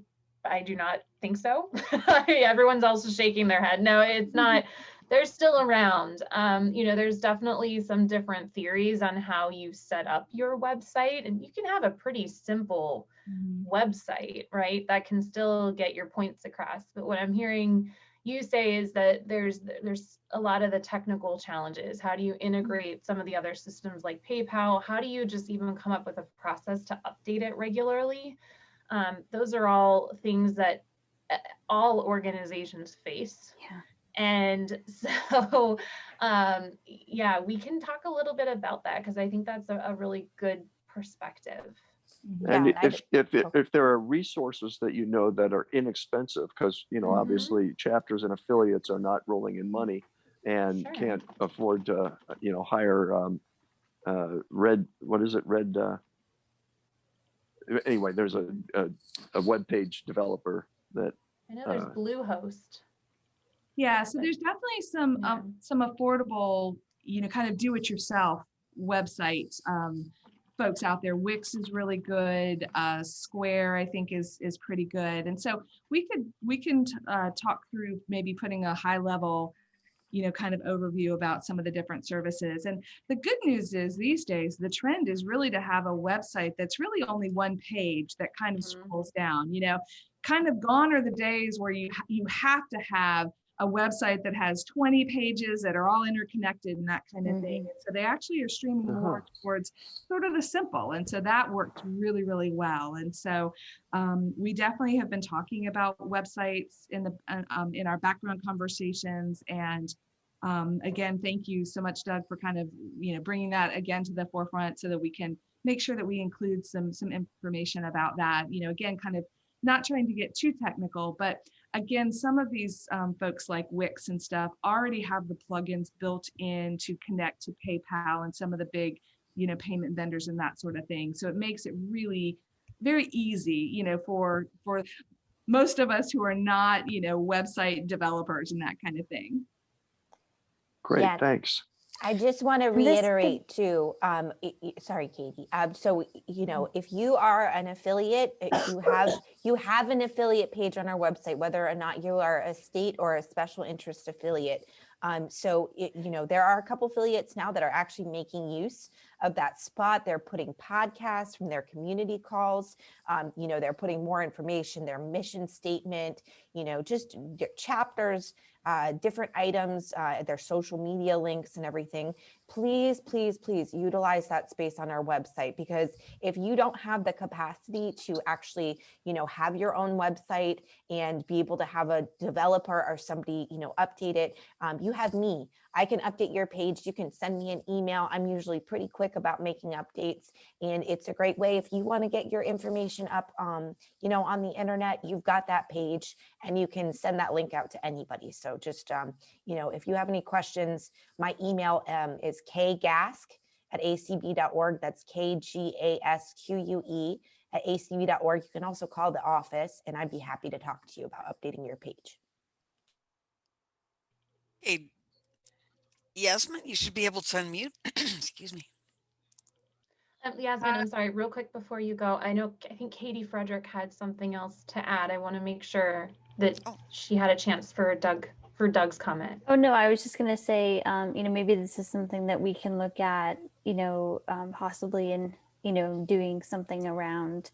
do not think so. Everyone's also shaking their head. No, it's not. They're still around. There's definitely some different theories on how you set up your website, and you can have a pretty simple website, right? That can still get your points across. But what I'm hearing you say is that there's a lot of the technical challenges. How do you integrate some of the other systems like PayPal? How do you just even come up with a process to update it regularly? Those are all things that all organizations face. Yeah. And so, we can talk a little bit about that, because I think that's a really good perspective. And if there are resources that that are inexpensive, because obviously chapters and affiliates are not rolling in money and can't afford to hire anyway, there's a web page developer that I know there's Bluehost. Yeah, so there's definitely some affordable, kind of do-it-yourself website folks out there. Wix is really good. Square, I think, is pretty good. And so we can talk through maybe putting a high level, kind of overview about some of the different services. And the good news is these days, the trend is really to have a website that's really only one page that kind of scrolls down. Kind of gone are the days where you have to have a website that has 20 pages that are all interconnected and that kind of thing. And so they actually are streaming more towards sort of the simple. And so that worked really, really well. And so we definitely have been talking about websites in our background conversations. And again, thank you so much, Doug, for kind of, bringing that again to the forefront so that we can make sure that we include some information about that. Again, kind of not trying to get too technical, but again, some of these folks like Wix and stuff already have the plugins built in to connect to PayPal and some of the big, payment vendors and that sort of thing. So it makes it really very easy, for most of us who are not, website developers and that kind of thing. Great, thanks. I just want to reiterate too, sorry, Katie. So, if you are an affiliate, if you have an affiliate page on our website, whether or not you are a state or a special interest affiliate. There are a couple affiliates now that are actually making use of that spot. They're putting podcasts from their community calls. They're putting more information, their mission statement, just their chapters, different items, their social media links and everything. Please, please, please utilize that space on our website, because if you don't have the capacity to actually, have your own website and be able to have a developer or somebody, update it, you have me. I can update your page. You can send me an email. I'm usually pretty quick about making updates, and it's a great way if you want to get your information up, you know, on the internet. You've got that page, and you can send that link out to anybody. So just, you know, if you have any questions, my email is kgask@acb.org. That's KGASQUE at acb.org. You can also call the office, and I'd be happy to talk to you about updating your page. Hey, Yasmin, you should be able to unmute. Excuse me. Yasmin, I'm sorry, real quick before you go, I think Katie Frederick had something else to add. I want to make sure that she had a chance for Doug's comment. Oh, no, I was just going to say, you know, maybe this is something that we can look at, you know, possibly in, you know, doing something around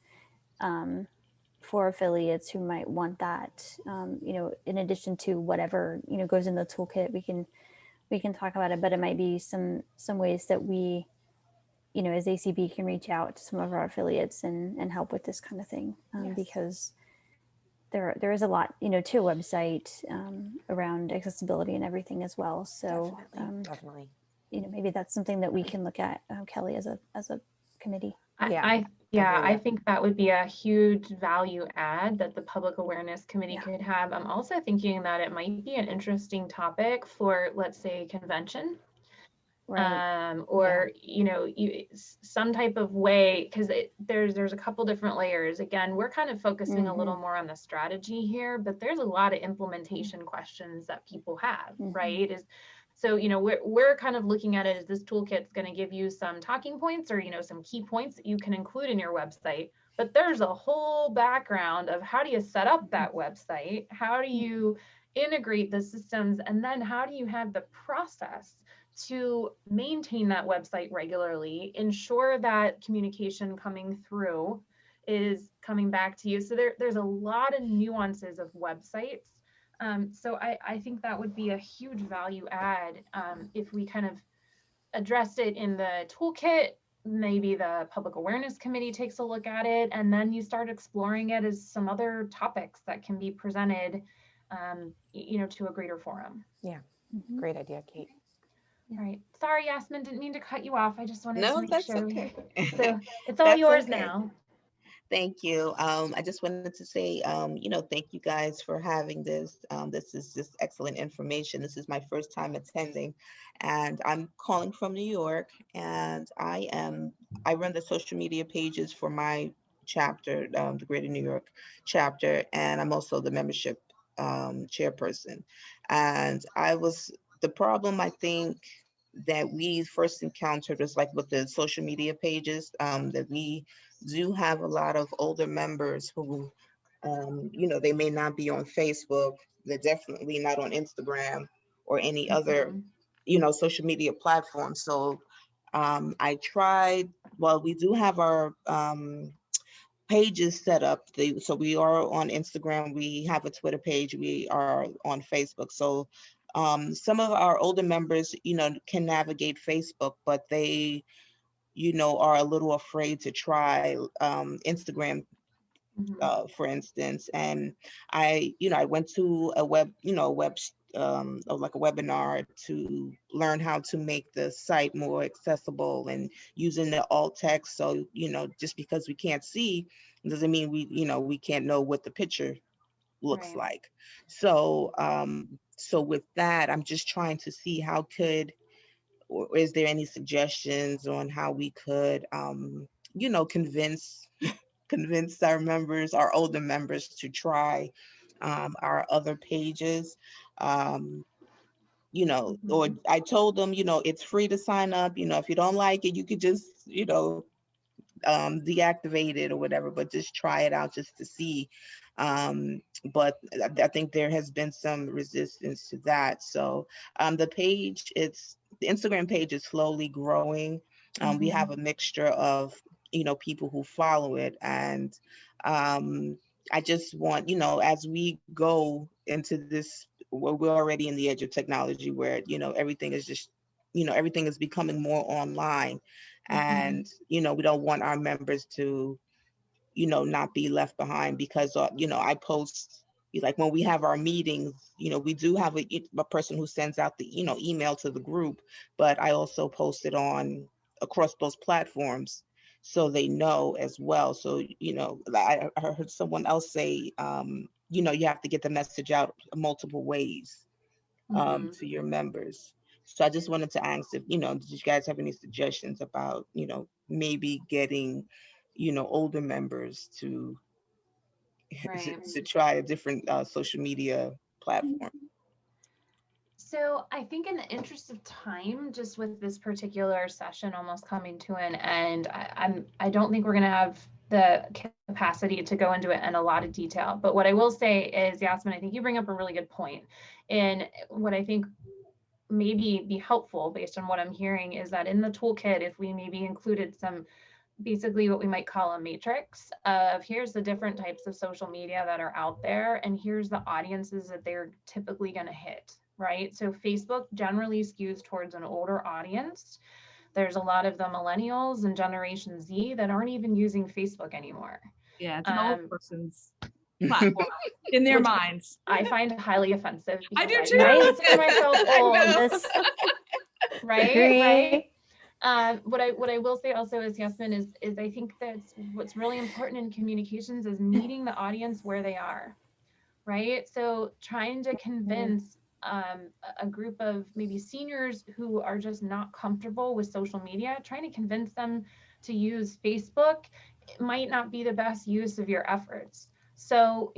for affiliates who might want that, you know, in addition to whatever, you know, goes in the toolkit, we can talk about it, but it might be some ways that we, you know, as ACB can reach out to some of our affiliates and help with this kind of thing, Yes. because there is a lot, you know, to a website around accessibility and everything as well. So definitely, you know, maybe that's something that we can look at, Kelly, as a committee. I think that would be a huge value add that the Public Awareness Committee could have. I'm also thinking that it might be an interesting topic for, let's say, convention. Right. Or you know, some type of way, because there's a couple different layers. Again, we're kind of focusing a little more on the strategy here, but there's a lot of implementation questions that people have, right? So, you know, we're kind of looking at it as this toolkit's going to give you some talking points or, you know, some key points that you can include in your website, but there's a whole background of how do you set up that website? How do you integrate the systems? And then how do you have the process to maintain that website regularly, ensure that communication coming through is coming back to you. So there's a lot of nuances of websites. So I think that would be a huge value add if we kind of addressed it in the toolkit. Maybe the Public Awareness Committee takes a look at it, and then you start exploring it as some other topics that can be presented, you know, to a greater forum. Yeah, great idea, Kate. All right. Sorry, Yasmin, didn't mean to cut you off. I just wanted to make that's sure. okay. So it's all yours okay. now. Thank you. I just wanted to say, you know, thank you guys for having this. This is just excellent information. This is my first time attending, and I'm calling from New York, and I run the social media pages for my chapter, the Greater New York chapter, and I'm also the membership chairperson. And the problem, I think, that we first encountered was like with the social media pages, that we do have a lot of older members who, you know, they may not be on Facebook, they're definitely not on Instagram or any other, you know, social media platform. So I tried, well, we do have our pages set up. So we are on Instagram, we have a Twitter page, we are on Facebook. So some of our older members, you know, can navigate Facebook, but they, you know, are a little afraid to try Instagram, for instance. And I went to a like a webinar to learn how to make the site more accessible and using the alt text. So, you know, just because we can't see doesn't mean we can't know what the picture looks like. So, so with that, I'm just trying to see or is there any suggestions on how we could, you know, convince our members, our older members, to try our other pages. You know, or I told them, you know, it's free to sign up. You know, if you don't like it, you could just, you know, deactivate it or whatever, but just try it out just to see. But I think there has been some resistance to that. So the Instagram page is slowly growing. We have a mixture of, you know, people who follow it. And I just want, you know, as we go into this, we're already in the age of technology where, you know, everything is just, you know, everything is becoming more online. And, you know, we don't want our members to, you know, not be left behind because, you know, I post, like when we have our meetings, we do have a person who sends out the, email to the group, but I also post it on across those platforms so they know as well. So, I heard someone else say, you have to get the message out multiple ways to your members. So I just wanted to ask if, did you guys have any suggestions about, maybe getting, older members to Right. to try a different social media platform? So I think in the interest of time, just with this particular session almost coming to an end, I don't think we're going to have the capacity to go into it in a lot of detail. But what I will say is, Yasmin, I think you bring up a really good point. And what I think maybe be helpful based on what I'm hearing is that in the toolkit, if we maybe included some basically what we might call a matrix of here's the different types of social media that are out there, and here's the audiences that they're typically going to hit, right? So Facebook generally skews towards an older audience. There's a lot of the millennials and Generation Z that aren't even using Facebook anymore. Yeah, it's an old person's platform in their minds. I find highly offensive. I do I too. consider myself old. Right? Agree. Right? What I will say also is, Yasmin, is I think that's what's really important in communications is meeting the audience where they are, right? So trying to convince a group of maybe seniors who are just not comfortable with social media, trying to convince them to use Facebook, it might not be the best use of your efforts. So,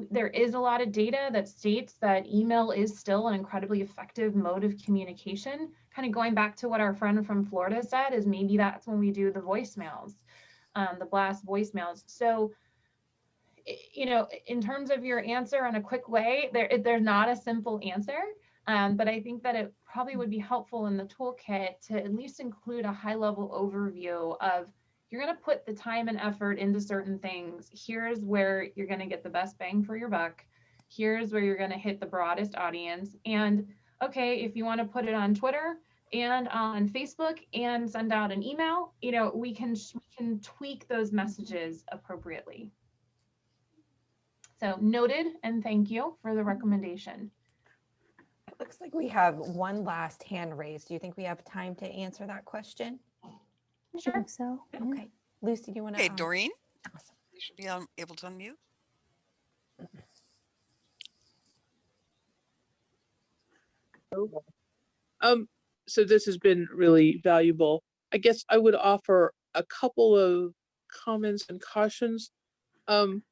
there is a lot of data that states that email is still an incredibly effective mode of communication. Kind of going back to what our friend from Florida said, is maybe that's when we do the voicemails, the blast voicemails. So, in terms of your answer in a quick way, there's not a simple answer, but I think that it probably would be helpful in the toolkit to at least include a high-level overview of you're going to put the time and effort into certain things. Here's where you're going to get the best bang for your buck. Here's where you're going to hit the broadest audience. And okay, if you want to put it on Twitter and on Facebook and send out an email, we can tweak those messages appropriately. So noted, and thank you for the recommendation. It looks like we have one last hand raised. Do you think we have time to answer that question? I think so. Okay. Lucy, do you want to? Okay, Doreen, Awesome. you should be able to unmute. So this has been really valuable. I guess I would offer a couple of comments and cautions. One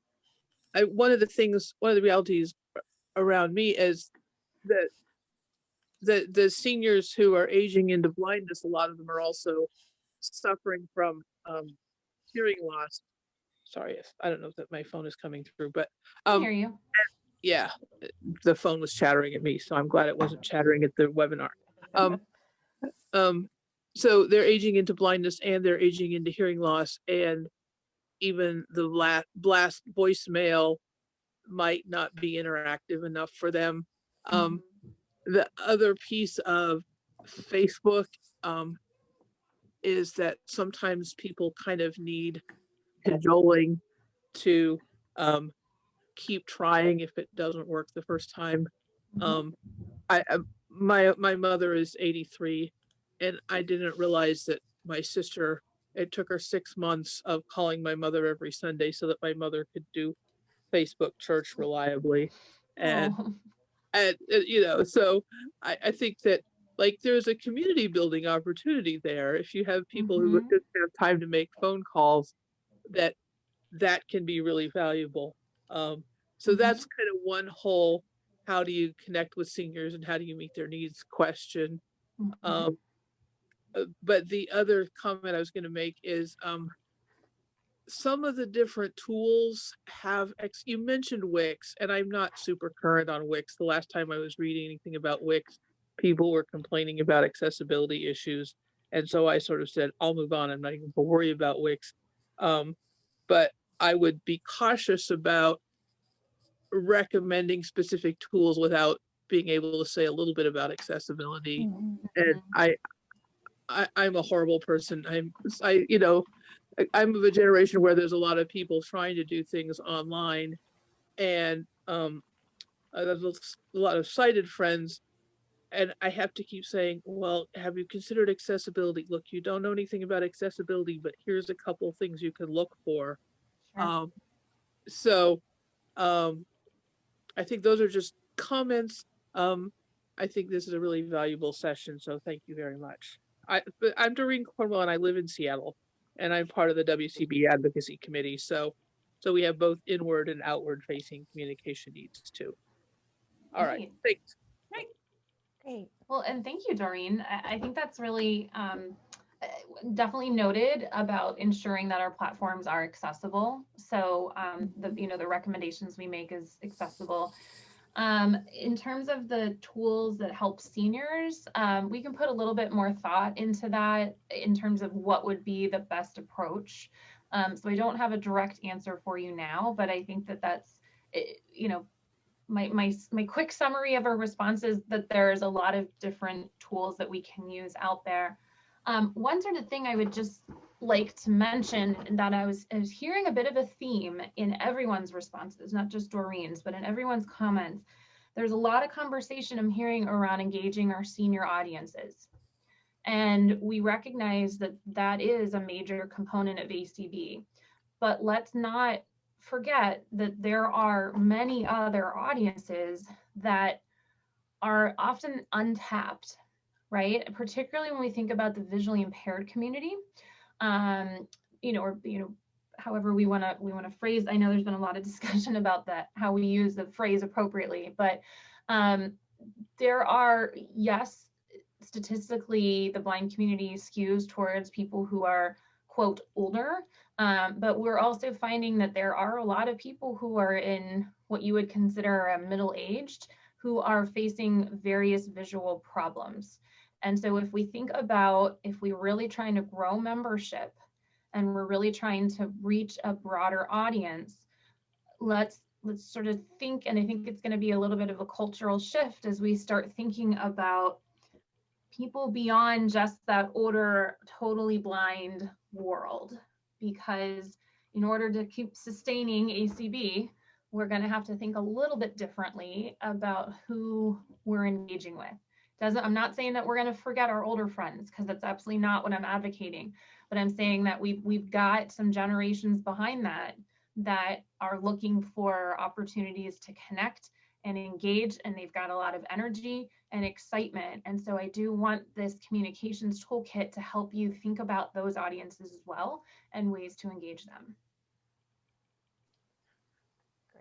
of the realities around me is that the seniors who are aging into blindness, a lot of them are also suffering from hearing loss. Sorry, I don't know if my phone is coming through, but I hear you. yeah, the phone was chattering at me, so I'm glad it wasn't chattering at the webinar. So they're aging into blindness and they're aging into hearing loss, and even the blast voicemail might not be interactive enough for them. The other piece of Facebook is that sometimes people kind of need cajoling to keep trying if it doesn't work the first time. My mother is 83, and I didn't realize that my sister, it took her 6 months of calling my mother every Sunday so that my mother could do Facebook church reliably. And so I think that there's a community building opportunity there. If you have people who just have time to make phone calls, that can be really valuable. So that's kind of one whole, how do you connect with seniors and how do you meet their needs question. But the other comment I was going to make is some of the different tools have, you mentioned Wix, and I'm not super current on Wix. The last time I was reading anything about Wix, people were complaining about accessibility issues. And so I sort of said, I'll move on. I'm not even going to worry about Wix. But I would be cautious about recommending specific tools without being able to say a little bit about accessibility. And I'm a horrible person. I'm of a generation where there's a lot of people trying to do things online, and there's a lot of sighted friends, and I have to keep saying, well, have you considered accessibility? Look, you don't know anything about accessibility, but here's a couple things you can look for. Sure. So I think those are just comments. I think this is a really valuable session, so thank you very much. I'm Doreen Cornwell, and I live in Seattle, and I'm part of the WCB Advocacy Committee. So we have both inward and outward facing communication needs too. All right, thanks. Great. Well, and thank you, Doreen. I think that's really definitely noted about ensuring that our platforms are accessible. So the recommendations we make is accessible. In terms of the tools that help seniors, we can put a little bit more thought into that in terms of what would be the best approach. So I don't have a direct answer for you now, but I think that that's, my quick summary of our response is that there's a lot of different tools that we can use out there. One sort of thing I would just like to mention that I was hearing a bit of a theme in everyone's responses, not just Doreen's, but in everyone's comments. There's a lot of conversation I'm hearing around engaging our senior audiences. And we recognize that that is a major component of ACB, but let's not forget that there are many other audiences that are often untapped, right? Particularly when we think about the visually impaired community, however we want to phrase. I know there's been a lot of discussion about that, how we use the phrase appropriately, but there are, yes, statistically, the blind community skews towards people who are, quote, older, but we're also finding that there are a lot of people who are in what you would consider middle-aged, who are facing various visual problems. And so if we think about, if we're really trying to grow membership and we're really trying to reach a broader audience, let's sort of think, and I think it's going to be a little bit of a cultural shift as we start thinking about people beyond just that older, totally blind world. Because in order to keep sustaining ACB, we're going to have to think a little bit differently about who we're engaging with. I'm not saying that we're going to forget our older friends, because that's absolutely not what I'm advocating. But I'm saying that we've got some generations behind that are looking for opportunities to connect and engage, and they've got a lot of energy and excitement. And so I do want this communications toolkit to help you think about those audiences as well and ways to engage them.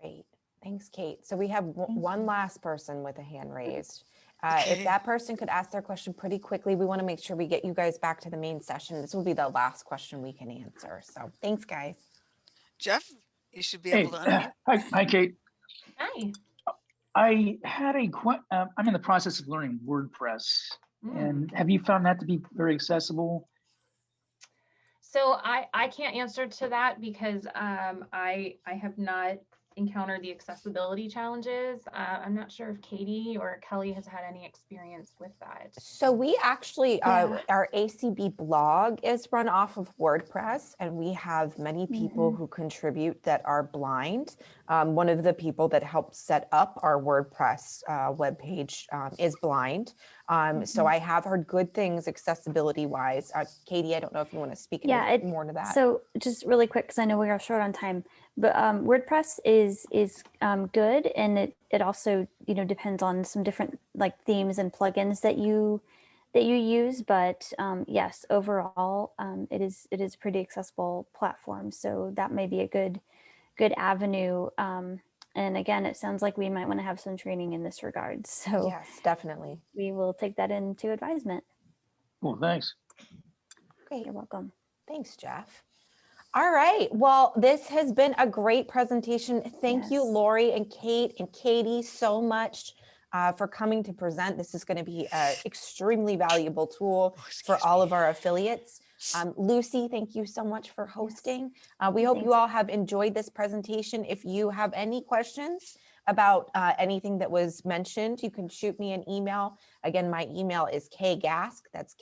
Great. Thanks, Kate. So we have one last person with a hand raised. Okay. If that person could ask their question pretty quickly, we want to make sure we get you guys back to the main session. This will be the last question we can answer. So thanks, guys. Jeff, you should be able to unmute. Hi, Kate. Hi. I had I'm in the process of learning WordPress. And have you found that to be very accessible? So I can't answer to that because I have not encountered the accessibility challenges. I'm not sure if Katie or Kelly has had any experience with that. So we actually, our ACB blog is run off of WordPress, and we have many people who contribute that are blind. One of the people that helped set up our WordPress webpage is blind. So I have heard good things accessibility wise. Katie, I don't know if you want to speak more to that. So just really quick, because I know we are short on time, but WordPress is good, and it also depends on some different like themes and plugins that you use. But yes, overall, it is a pretty accessible platform. So that may be a good avenue. And again, it sounds like we might want to have some training in this regard. So yes, definitely. We will take that into advisement. Well, thanks. Great. You're welcome. Thanks, Jeff. All right. Well, this has been a great presentation. Thank you, Lori and Kate and Katie, so much for coming to present. This is going to be an extremely valuable tool for all of our affiliates. Lucy, thank you so much for hosting. We hope you all have enjoyed this presentation. If you have any questions about anything that was mentioned, you can shoot me an email. Again, my email is kgask, that's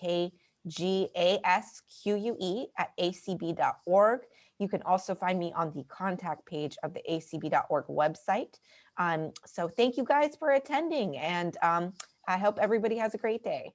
GASQUE @acb.org. You can also find me on the contact page of the acb.org website. So thank you guys for attending, and I hope everybody has a great day.